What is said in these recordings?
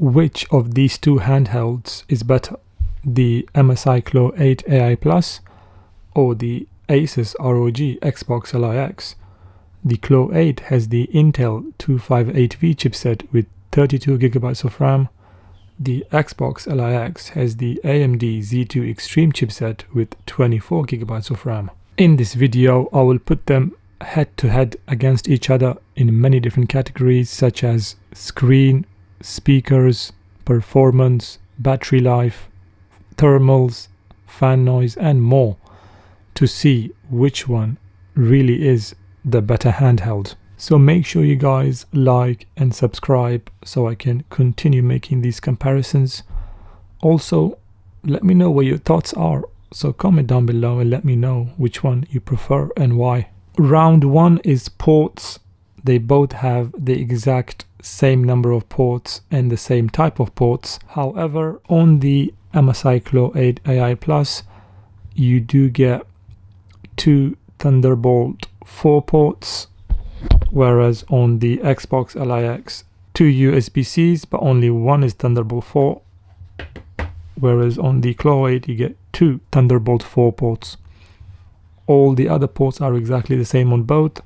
which of these two handhelds is better, the MSI Claw 8 AI Plus or the ASUS ROG Xbox LIX. The Claw 8 has the Intel 258V chipset with 32GB of RAM. The Xbox LIX has the AMD Z2 Extreme chipset with 24GB of RAM. In this video, I will put them head to head against each other in many different categories such as screen, speakers, performance, battery life, thermals, fan noise and more, to see which one really is the better handheld. So make sure you guys like and subscribe so I can continue making these comparisons. Also, let me know what your thoughts are. So comment down below and let me know which one you prefer and why. Round 1 is ports. They both have the exact same number of ports and the same type of ports. However, on the MSI Claw 8 AI Plus, you do get 2 Thunderbolt 4 ports, whereas on the Xbox LIX, 2 USB-Cs, but only one is Thunderbolt 4. Whereas on the Claw 8, you get 2 Thunderbolt 4 ports. All the other ports are exactly the same on both.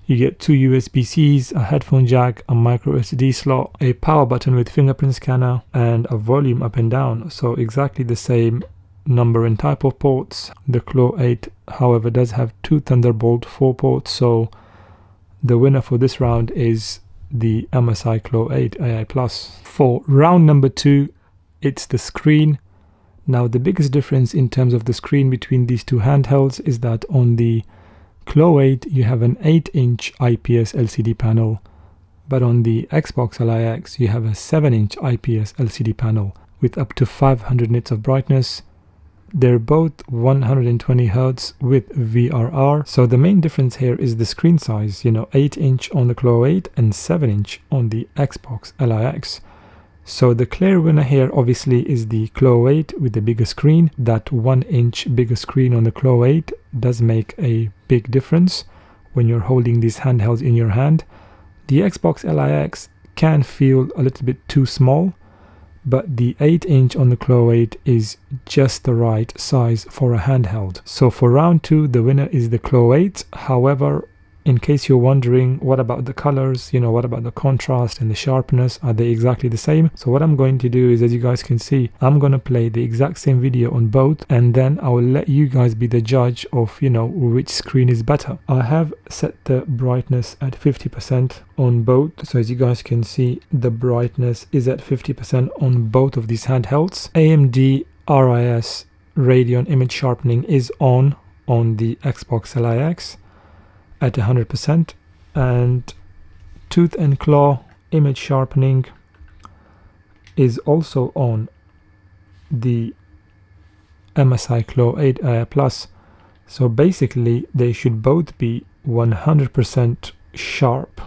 You get 2 USB-Cs, a headphone jack, a micro SD slot, a power button with fingerprint scanner, and a volume up and down. So exactly the same number and type of ports. The Claw 8, however, does have 2 Thunderbolt 4 ports. So the winner for this round is the MSI Claw 8 AI Plus. For round number 2, it's the screen. Now the biggest difference in terms of the screen between these two handhelds is that on the Claw 8 you have an 8-inch IPS LCD panel, but on the Xbox LIX you have a 7-inch IPS LCD panel with up to 500 nits of brightness. They're both 120Hz with VRR. So the main difference here is the screen size, 8-inch on the Claw 8 and 7-inch on the Xbox LIX. So the clear winner here obviously is the Claw 8 with the bigger screen. That 1-inch bigger screen on the Claw 8 does make a big difference when you're holding these handhelds in your hand. The Xbox LIX can feel a little bit too small, but the 8-inch on the Claw 8 is just the right size for a handheld. So for round 2, the winner is the Claw 8. However, in case you're wondering, what about the colors? What about the contrast and the sharpness? Are they exactly the same? So what I'm going to do is, as you guys can see, I'm going to play the exact same video on both, and then I will let you guys be the judge of, which screen is better. I have set the brightness at 50% on both. So as you guys can see, the brightness is at 50% on both of these handhelds. AMD RIS Radeon image sharpening is on the Xbox LIX at 100%, and tooth and claw image sharpening is also on the MSI Claw 8 AI Plus. So basically they should both be 100% sharp,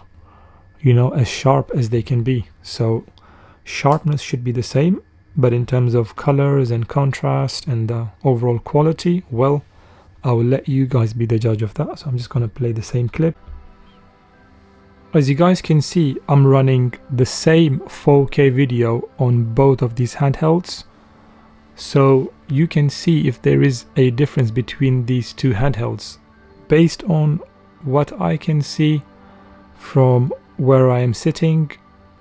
as sharp as they can be. So sharpness should be the same, but in terms of colors and contrast and the overall quality, well, I will let you guys be the judge of that. So I'm just going to play the same clip. As you guys can see, I'm running the same 4K video on both of these handhelds. So you can see if there is a difference between these two handhelds. Based on what I can see from where I am sitting,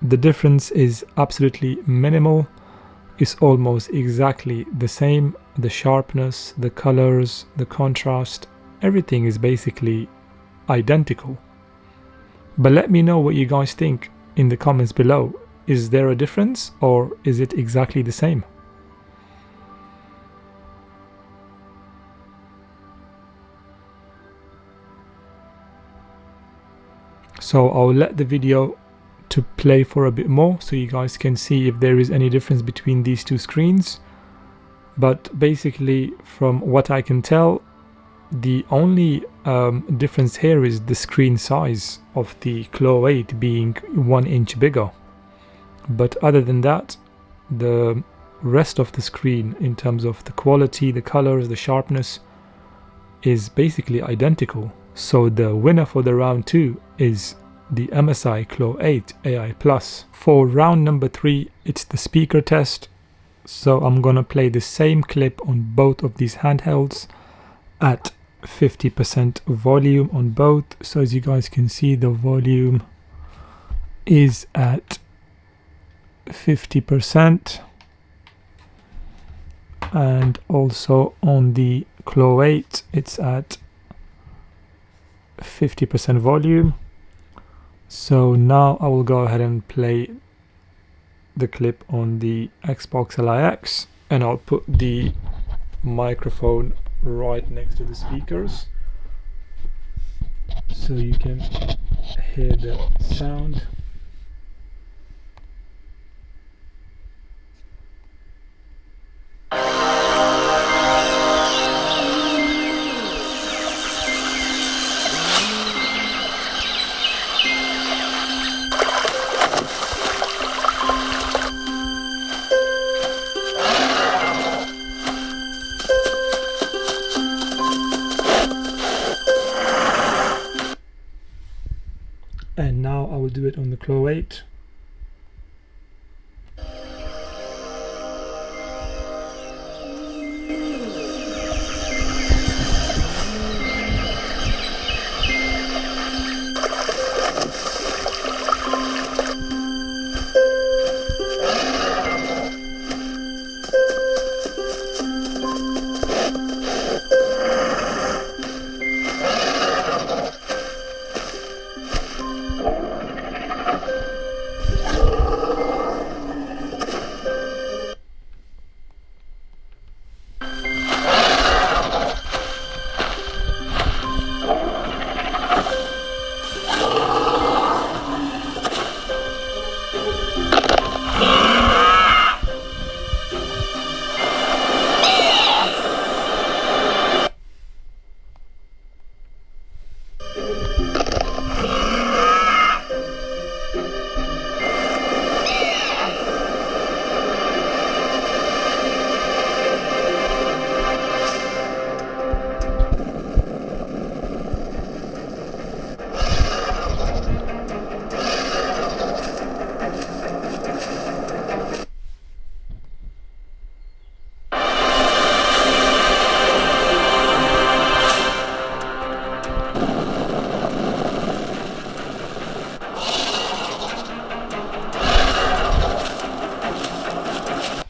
the difference is absolutely minimal. It's almost exactly the same. The sharpness, the colors, the contrast, everything is basically identical. But let me know what you guys think in the comments below. Is there a difference or is it exactly the same? So I'll let the video to play for a bit more so you guys can see if there is any difference between these two screens. But basically, from what I can tell, the only difference here is the screen size of the Claw 8 being 1 inch bigger. But other than that, the rest of the screen in terms of the quality, the colors, the sharpness is basically identical. So the winner for the round 2 is the MSI Claw 8 AI Plus. For round number 3, it's the speaker test. So I'm gonna play the same clip on both of these handhelds at 50% volume on both. So as you guys can see, the volume is at 50%, and also on the Claw 8 it's at 50% volume. So now I will go ahead and play the clip on the Xbox LIX, and I'll put the microphone right next to the speakers so you can hear the sound. And now I will do it on the Claw 8.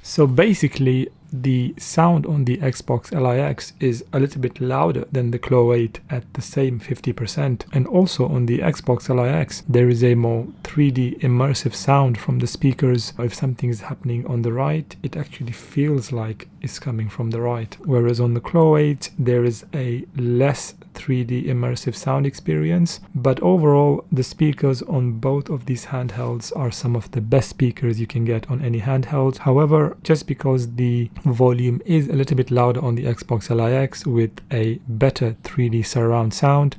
So basically the sound on the Xbox LIX is a little bit louder than the Claw 8 at the same 50%, and also on the Xbox LIX there is a more 3D immersive sound from the speakers. If something is happening on the right, it actually feels like it's coming from the right, whereas on the Claw 8 there is a less 3D immersive sound experience. But overall, the speakers on both of these handhelds are some of the best speakers you can get on any handheld. However, just because the volume is a little bit louder on the Xbox LIX with a better 3D surround sound,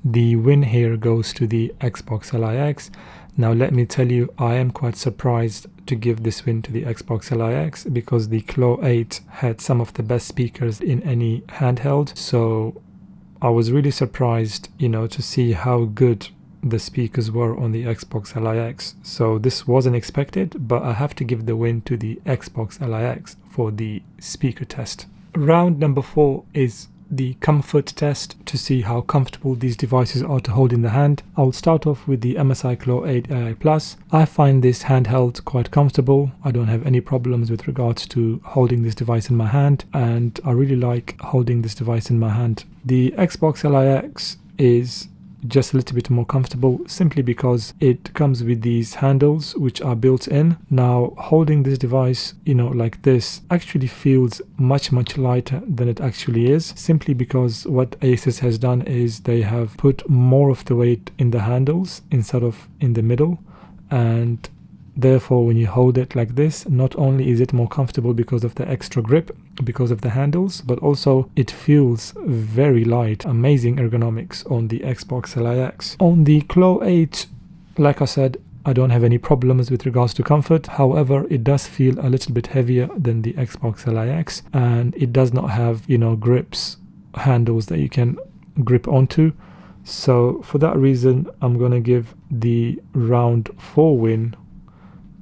the win here goes to the Xbox LIX. Now let me tell you, I am quite surprised to give this win to the Xbox LIX because the Claw 8 had some of the best speakers in any handheld. So I was really surprised, to see how good the speakers were on the Xbox LIX. So this wasn't expected, but I have to give the win to the Xbox LIX for the speaker test. Round number 4 is the comfort test to see how comfortable these devices are to hold in the hand. I'll start off with the MSI Claw 8 AI Plus. I find this handheld quite comfortable. I don't have any problems with regards to holding this device in my hand, and I really like holding this device in my hand. The Xbox LIX is just a little bit more comfortable simply because it comes with these handles which are built in. Now holding this device like this actually feels much lighter than it actually is, simply because what ASUS has done is they have put more of the weight in the handles instead of in the middle, and therefore when you hold it like this, not only is it more comfortable because of the extra grip because of the handles, but also it feels very light. Amazing ergonomics on the Xbox LIX. On the Claw 8, like I said, I don't have any problems with regards to comfort. However, it does feel a little bit heavier than the Xbox LIX, and it does not have, handles that you can grip onto. So for that reason, I'm gonna give the round 4 win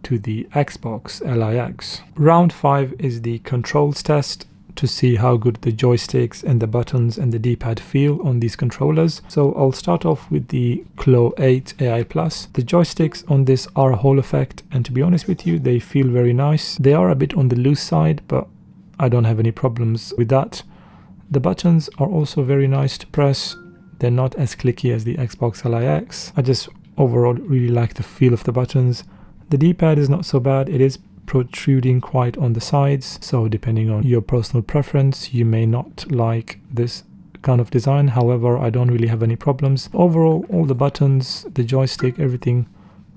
to the Xbox LIX. Round 5 is the controls test to see how good the joysticks and the buttons and the D-pad feel on these controllers. So I'll start off with the Claw 8 AI Plus. The joysticks on this are a Hall effect, and to be honest with you, they feel very nice. They are a bit on the loose side, but I don't have any problems with that. The buttons are also very nice to press. They're not as clicky as the Xbox LIX. I just overall really like the feel of the buttons. The D-pad is not so bad. It is protruding quite on the sides, so depending on your personal preference, you may not like this kind of design. However, I don't really have any problems. Overall, all the buttons, the joystick, everything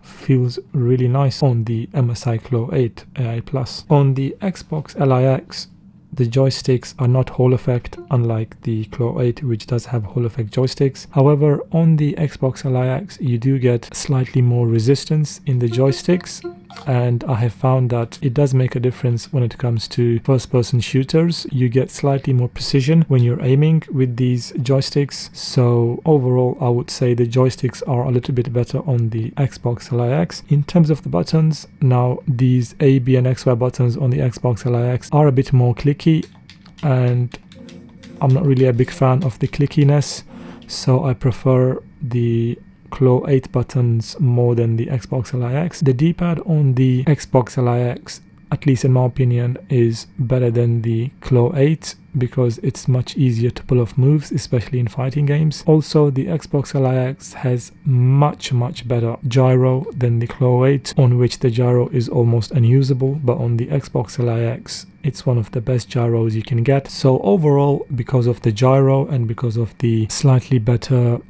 feels really nice on the MSI Claw 8 AI Plus. On the Xbox LIX, the joysticks are not Hall effect, unlike the Claw 8, which does have Hall effect joysticks. However, on the Xbox LIX, you do get slightly more resistance in the joysticks, and I have found that it does make a difference when it comes to first-person shooters. You get slightly more precision when you're aiming with these joysticks. So overall, I would say the joysticks are a little bit better on the Xbox LIX. In terms of the buttons, now these A, B and XY buttons on the Xbox LIX are a bit more clicky, and I'm not really a big fan of the clickiness, so I prefer the Claw 8 buttons more than the Xbox LIX. The D-pad on the Xbox LIX, at least in my opinion, is better than the Claw 8 because it's much easier to pull off moves, especially in fighting games. Also, the Xbox LIX has much better gyro than the Claw 8, on which the gyro is almost unusable, but on the Xbox LIX, it's one of the best gyros you can get. So overall, because of the gyro and because of the slightly better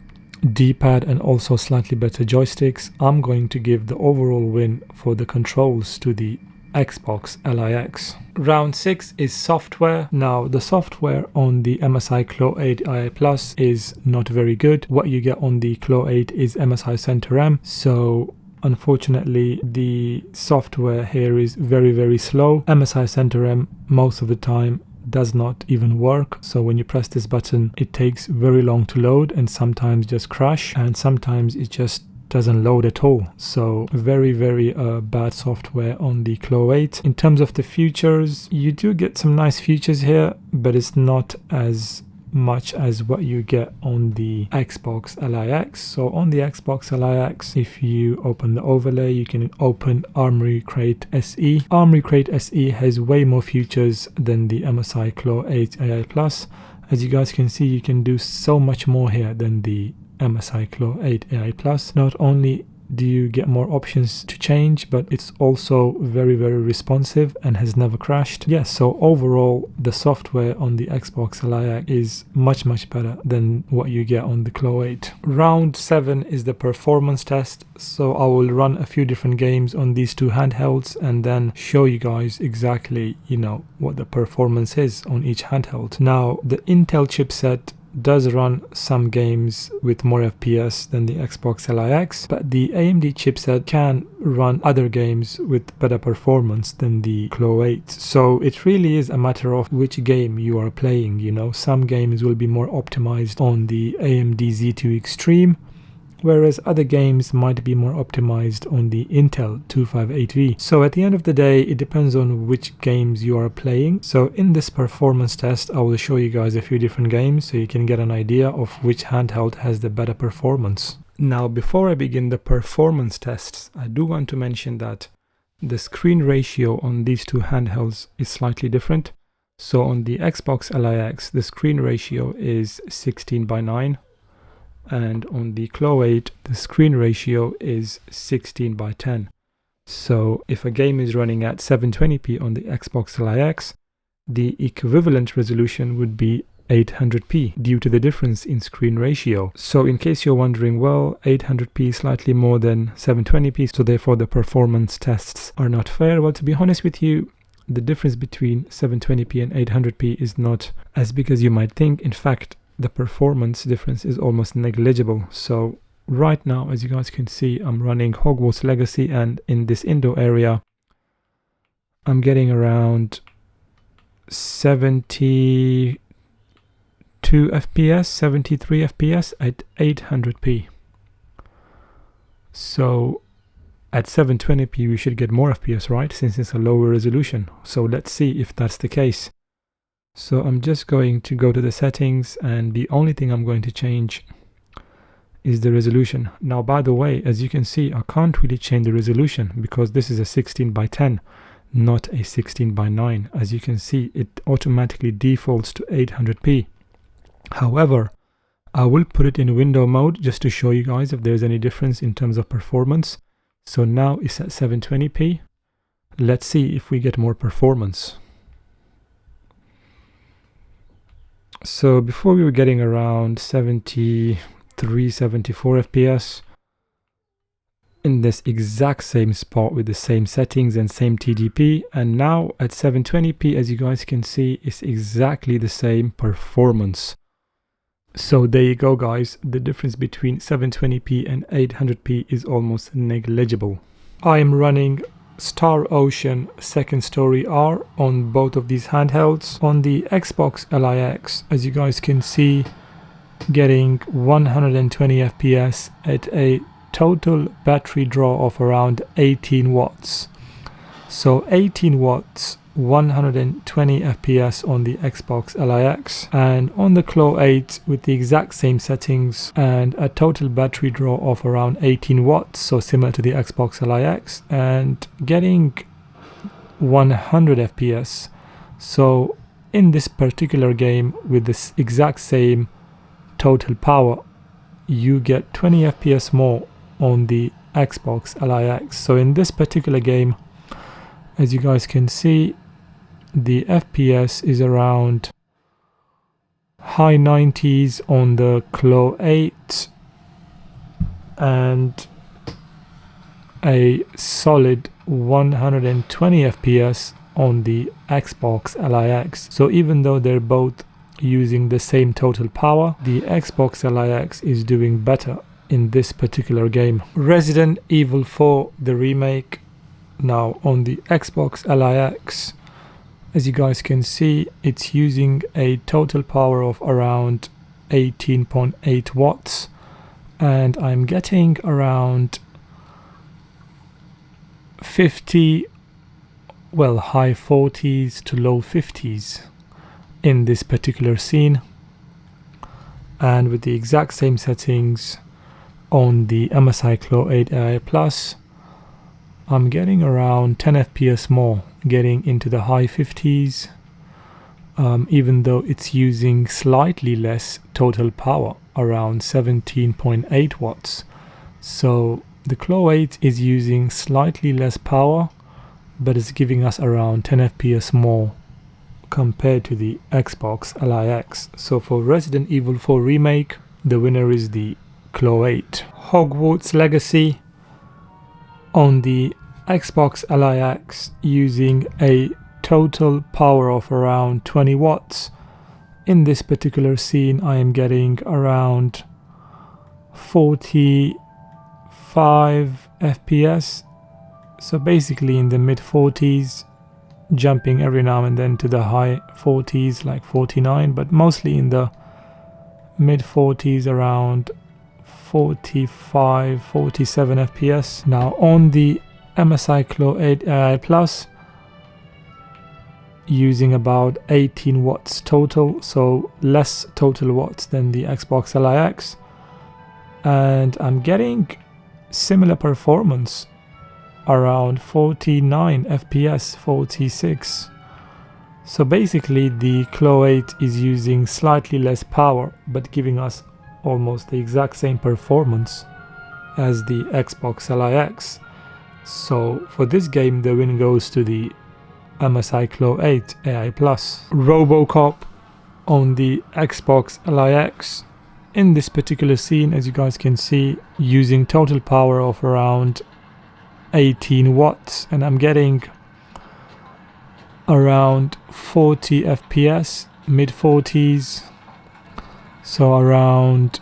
D-pad and also slightly better joysticks, I'm going to give the overall win for the controls to the Xbox LIX. Round 6 is software. Now the software on the MSI Claw 8 AI Plus is not very good. What you get on the Claw 8 is MSI Center M, so unfortunately the software here is very slow. MSI Center M most of the time does not even work, so when you press this button it takes very long to load and sometimes just crash, and sometimes it just doesn't load at all. So very bad software on the Claw 8. In terms of the features, you do get some nice features here, but it's not as much as what you get on the Xbox LIX. So on the Xbox LIX, if you open the overlay, you can open Armory Crate SE. Armory Crate SE has way more features than the MSI Claw 8 AI Plus. As you guys can see, you can do so much more here than the MSI Claw 8 AI Plus. Not only do you get more options to change, but it's also very responsive and has never crashed. Yes, so overall the software on the Xbox LIX is much better than what you get on the Claw 8. Round 7 is the performance test, so I will run a few different games on these two handhelds and then show you guys exactly, what the performance is on each handheld. Now the Intel chipset does run some games with more FPS than the Xbox LIX, but the AMD chipset can run other games with better performance than the Claw 8. So it really is a matter of which game you are playing. Some games will be more optimized on the AMD Z2 Extreme, whereas other games might be more optimized on the Intel 258V. So at the end of the day, it depends on which games you are playing. So in this performance test, I will show you guys a few different games so you can get an idea of which handheld has the better performance. Now, before I begin the performance tests, I do want to mention that the screen ratio on these two handhelds is slightly different. So on the Xbox LIX, the screen ratio is 16:9. And on the Claw 8, the screen ratio is 16:10. So if a game is running at 720p on the Xbox LIX, the equivalent resolution would be 800p due to the difference in screen ratio. So in case you're wondering, well, 800p is slightly more than 720p, so therefore the performance tests are not fair. Well, to be honest with you, the difference between 720p and 800p is not as big as you might think. In fact, the performance difference is almost negligible. So right now, as you guys can see, I'm running Hogwarts Legacy, and in this indoor area I'm getting around 70 to 72 FPS, 73 FPS at 800p. So at 720p we should get more FPS, right? Since it's a lower resolution. So let's see if that's the case. So I'm just going to go to the settings, and the only thing I'm going to change is the resolution. Now, by the way, as you can see, I can't really change the resolution because this is a 16:10, not a 16:9. As you can see, it automatically defaults to 800p. However, I will put it in window mode just to show you guys if there's any difference in terms of performance. So now it's at 720p. Let's see if we get more performance. So before we were getting around 73, 74 FPS in this exact same spot with the same settings and same TDP, and now at 720p, as you guys can see, it's exactly the same performance. So there you go, guys. The difference between 720p and 800p is almost negligible. I am running Star Ocean Second Story R on both of these handhelds. On the Xbox LIX, as you guys can see, getting 120 FPS at a total battery draw of around 18 watts. So 18 watts, 120 FPS on the Xbox LIX, and on the Claw 8 with the exact same settings and a total battery draw of around 18 watts, so similar to the Xbox LIX, and getting 100 FPS. So in this particular game with this exact same total power, you get 20 FPS more on the Xbox LIX. So in this particular game, as you guys can see, the FPS is around high 90s on the Claw 8 and a solid 120 FPS on the Xbox LIX. So even though they're both using the same total power, the Xbox LIX is doing better in this particular game. Resident Evil 4, the remake, now on the Xbox LIX. As you guys can see, it's using a total power of around 18.8 watts, and I'm getting around 50, well, high 40s to low 50s in this particular scene. And with the exact same settings on the MSI Claw 8 AI Plus, I'm getting around 10 FPS more, getting into the high 50s, even though it's using slightly less total power, around 17.8 watts. So the Claw 8 is using slightly less power, but it's giving us around 10 FPS more compared to the Xbox LIX. So for Resident Evil 4 Remake, the winner is the Claw 8. Hogwarts Legacy on the Xbox LIX using a total power of around 20 watts. In this particular scene, I am getting around 45 FPS. So basically in the mid 40s, jumping every now and then to the high 40s, like 49, but mostly in the mid 40s, around 45, 47 FPS. Now on the MSI Claw 8 AI Plus, using about 18 watts total, so less total watts than the Xbox LIX, and I'm getting similar performance, around 49 FPS, 46. So basically the Claw 8 is using slightly less power but giving us almost the exact same performance as the Xbox LIX. So for this game, the win goes to the MSI Claw 8 AI Plus. RoboCop on the Xbox LIX. In this particular scene, as you guys can see, using total power of around 18 watts, and I'm getting around 40 FPS, mid 40s, so around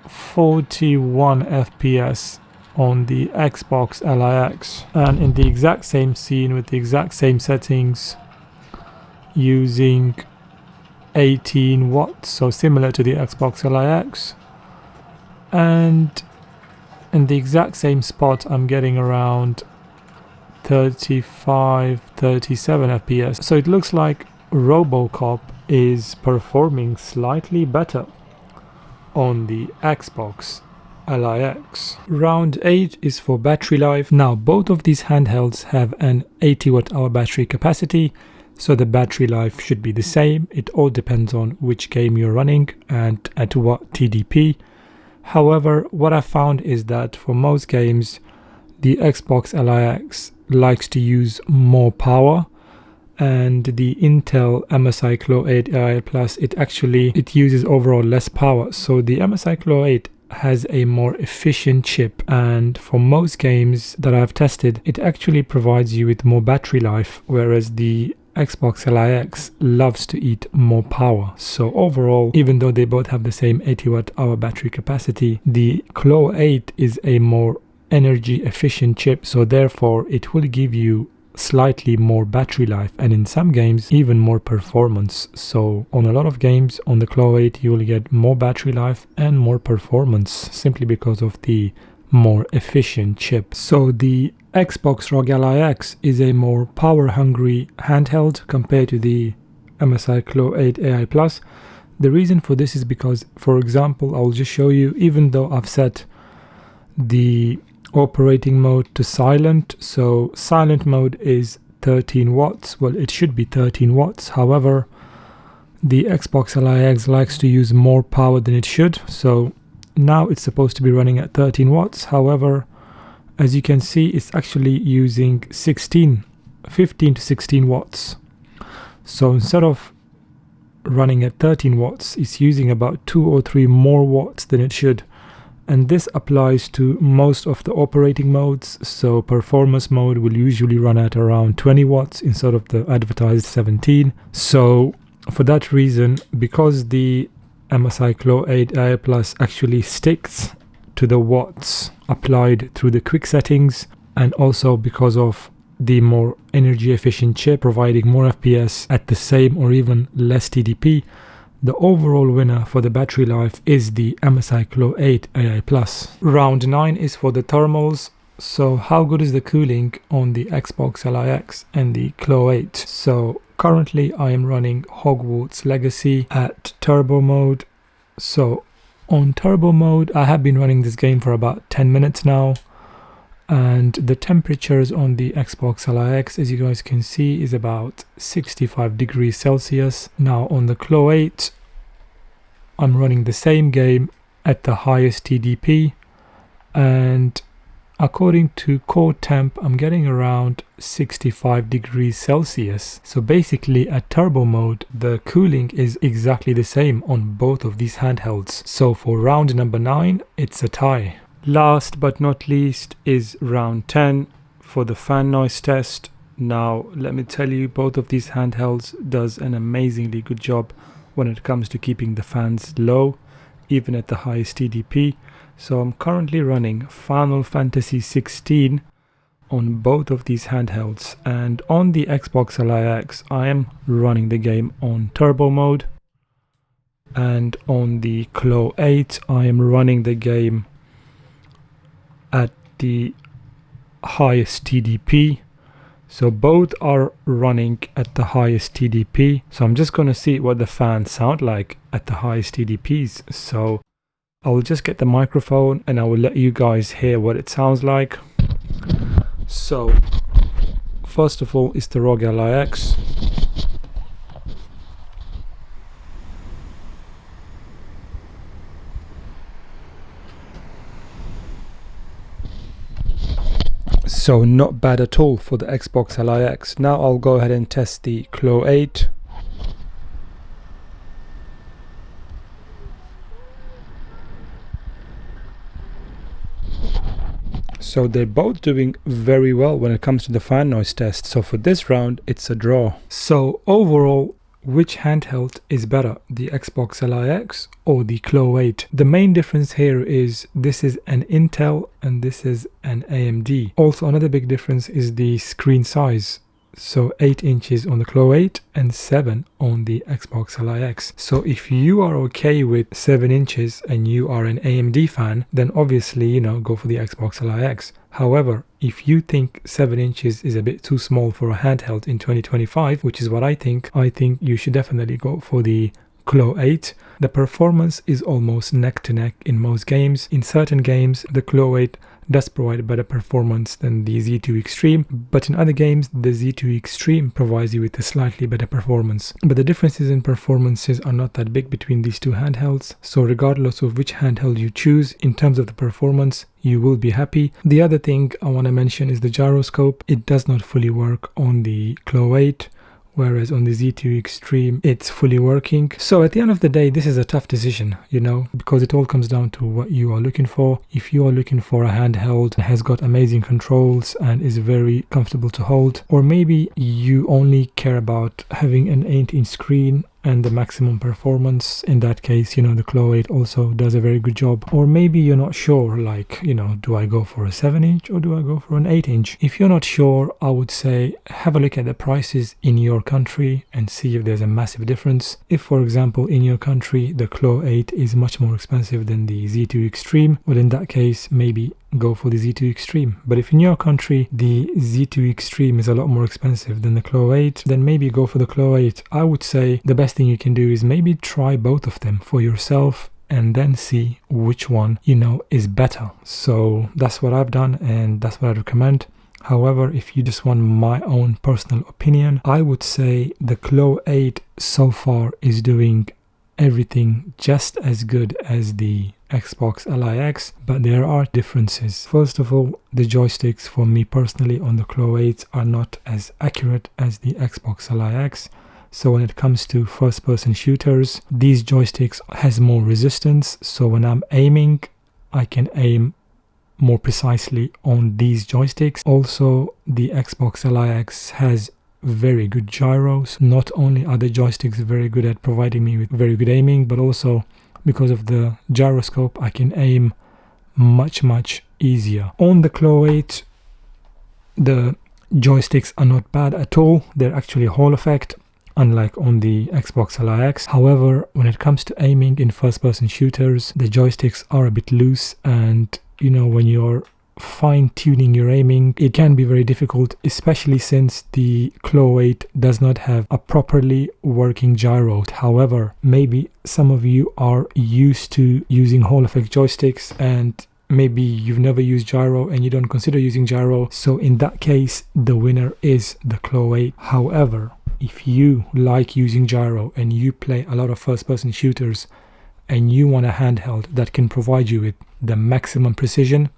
41 FPS on the Xbox LIX. And in the exact same scene with the exact same settings, using 18 watts, so similar to the Xbox LIX. And in the exact same spot, I'm getting around 35, 37 FPS. So it looks like RoboCop is performing slightly better on the Xbox LIX. Round 8 is for battery life. Now both of these handhelds have an 80 watt-hour battery capacity, so the battery life should be the same. It all depends on which game you're running and at what TDP. However, what I found is that for most games, the Xbox LIX likes to use more power, and the Intel MSI Claw 8 AI Plus, it uses overall less power. So the MSI Claw 8 has a more efficient chip, and for most games that I've tested, it actually provides you with more battery life, whereas the Xbox LIX loves to eat more power. So overall, even though they both have the same 80 watt-hour battery capacity, the Claw 8 is a more energy efficient chip, so therefore it will give you slightly more battery life, and in some games even more performance. So on a lot of games on the Claw 8 you will get more battery life and more performance simply because of the more efficient chip. So the Xbox ROG LIX is a more power hungry handheld compared to the MSI Claw 8 AI Plus. The reason for this is because, for example, I'll just show you, even though I've set the operating mode to silent, so silent mode is 13 watts. Well, it should be 13 watts. However, the Xbox LIX likes to use more power than it should, so now it's supposed to be running at 13 watts. However, as you can see, it's actually using 15 to 16 watts. So instead of running at 13 watts, it's using about 2 or 3 more watts than it should. And this applies to most of the operating modes. So performance mode will usually run at around 20 watts instead of the advertised 17. So for that reason, because the MSI Claw 8 AI Plus actually sticks to the watts applied through the quick settings, and also because of the more energy efficient chip providing more FPS at the same or even less TDP, the overall winner for the battery life is the MSI Claw 8 AI Plus. Round 9 is for the thermals. So how good is the cooling on the Xbox LIX and the Claw 8? So currently I am running Hogwarts Legacy at turbo mode. So on turbo mode, I have been running this game for about 10 minutes now, and the temperatures on the Xbox LIX, as you guys can see, is about 65 degrees Celsius. Now on the Claw 8, I'm running the same game at the highest TDP, and according to core temp, I'm getting around 65 degrees Celsius. So basically at turbo mode, the cooling is exactly the same on both of these handhelds. So for round number 9, it's a tie. Last but not least is round 10 for the fan noise test. Now let me tell you, both of these handhelds does an amazingly good job when it comes to keeping the fans low, even at the highest TDP. So I'm currently running Final Fantasy 16 on both of these handhelds, and on the Xbox LIX I am running the game on turbo mode, and on the Claw 8 I am running the game at the highest TDP. So both are running at the highest TDP. So I'm just going to see what the fans sound like at the highest TDPs. So I'll just get the microphone and I will let you guys hear what it sounds like. So first of all is the ROG LIX. So not bad at all for the Xbox LIX. Now I'll go ahead and test the Claw 8. So they're both doing very well when it comes to the fan noise test. So for this round, it's a draw. So overall, which handheld is better, the Xbox LIX or the Claw 8? The main difference here is this is an Intel and this is an AMD. Also, another big difference is the screen size. So 8 inches on the Claw 8 and 7 on the Xbox Li X. So if you are okay with 7 inches and you are an AMD fan, then obviously, you know, go for the Xbox Li X. However, if you think 7 inches is a bit too small for a handheld in 2025, which is what I think you should definitely go for the Claw 8. The performance is almost neck to neck in most games. In certain games, the Claw 8 does provide better performance than the Z2 Extreme, but in other games the Z2 Extreme provides you with a slightly better performance. But the differences in performances are not that big between these two handhelds, so regardless of which handheld you choose, in terms of the performance, you will be happy. The other thing I want to mention is the gyroscope. It does not fully work on the Claw 8, whereas on the Z2 Extreme it's fully working. So at the end of the day, this is a tough decision, you know, because it all comes down to what you are looking for. If you are looking for a handheld that has got amazing controls and is very comfortable to hold, or maybe you only care about having an 8-inch screen and the maximum performance, in that case, you know, the Claw 8 also does a very good job. Or maybe you're not sure, like, you know, do I go for a 7-inch or do I go for an 8-inch? If you're not sure, I would say have a look at the prices in your country and see if there's a massive difference. If, for example, in your country the Claw 8 is much more expensive than the Z2 Extreme, well, in that case, maybe go for the Z2 Extreme. But if in your country the Z2 Extreme is a lot more expensive than the Claw 8, then maybe go for the Claw 8. I would say the best thing you can do is maybe try both of them for yourself and then see which one, you know, is better. So that's what I've done and that's what I recommend. However, if you just want my own personal opinion, I would say the Claw 8 so far is doing everything just as good as the Xbox Li X, but there are differences. First of all, the joysticks for me personally on the Claw 8 are not as accurate as the Xbox Li X. So when it comes to first-person shooters, these joysticks has more resistance, so when I'm aiming, I can aim more precisely on these joysticks. Also, the Xbox Li X has very good gyros. Not only are the joysticks very good at providing me with very good aiming, but also because of the gyroscope I can aim much easier. On the Claw 8, the joysticks are not bad at all. They're actually Hall effect, unlike on the Xbox Li X. However, when it comes to aiming in first-person shooters, the joysticks are a bit loose, and you know, when you're fine-tuning your aiming, it can be very difficult, especially since the Claw 8 does not have a properly working gyro. However, maybe some of you are used to using Hall effect joysticks and maybe you've never used gyro and you don't consider using gyro, so in that case the winner is the Claw 8. However, if you like using gyro and you play a lot of first-person shooters and you want a handheld that can provide you with the maximum precision,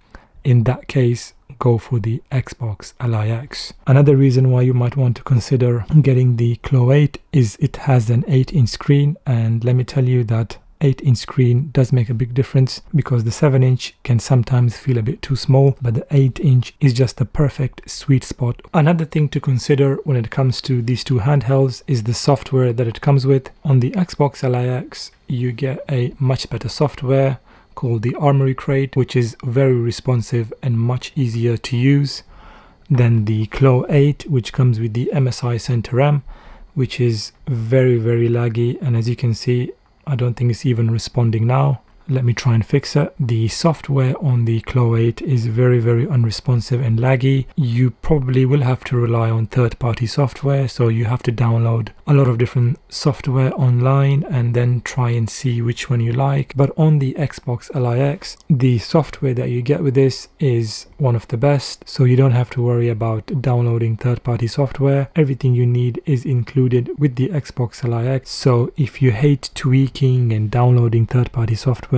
in that case, go for the Xbox Li X. Another reason why you might want to consider getting the Claw 8 is it has an 8-inch screen, and let me tell you that 8-inch screen does make a big difference, because the 7-inch can sometimes feel a bit too small, but the 8-inch is just the perfect sweet spot. Another thing to consider when it comes to these two handhelds is the software that it comes with. On the Xbox Li X, you get a much better software called the Armory Crate, which is very responsive and much easier to use than the Claw 8, which comes with the MSI Center RAM, which is very laggy, and as you can see, I don't think it's even responding now. Let me try and fix it. The software on the Claw 8 is very unresponsive and laggy. You probably will have to rely on third-party software, so you have to download a lot of different software online and then try and see which one you like. But on the Xbox Li X, the software that you get with this is one of the best, so you don't have to worry about downloading third-party software. Everything you need is included with the Xbox Li X, so if you hate tweaking and downloading third-party software,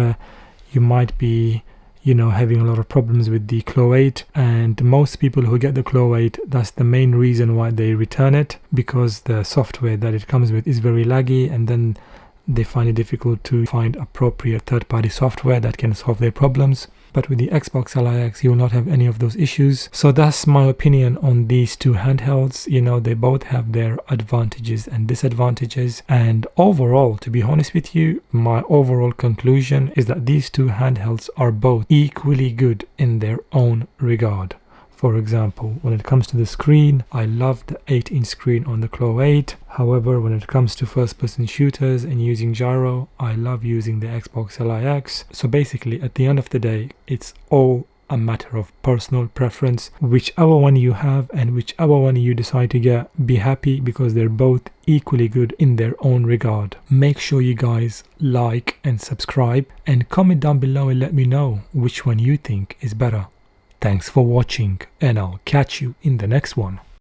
you might be, you know, having a lot of problems with the Claw 8, and most people who get the Claw 8, that's the main reason why they return it, because the software that it comes with is very laggy, and then they find it difficult to find appropriate third-party software that can solve their problems. But with the Xbox Li X, you will not have any of those issues. So that's my opinion on these two handhelds. You know, they both have their advantages and disadvantages. And overall, to be honest with you, my overall conclusion is that these two handhelds are both equally good in their own regard. For example, when it comes to the screen, I love the 8-inch screen on the Claw 8. However, when it comes to first-person shooters and using gyro, I love using the Xbox LIX. So basically, at the end of the day, it's all a matter of personal preference. Whichever one you have and whichever one you decide to get, be happy, because they're both equally good in their own regard. Make sure you guys like and subscribe and comment down below and let me know which one you think is better. Thanks for watching, and I'll catch you in the next one.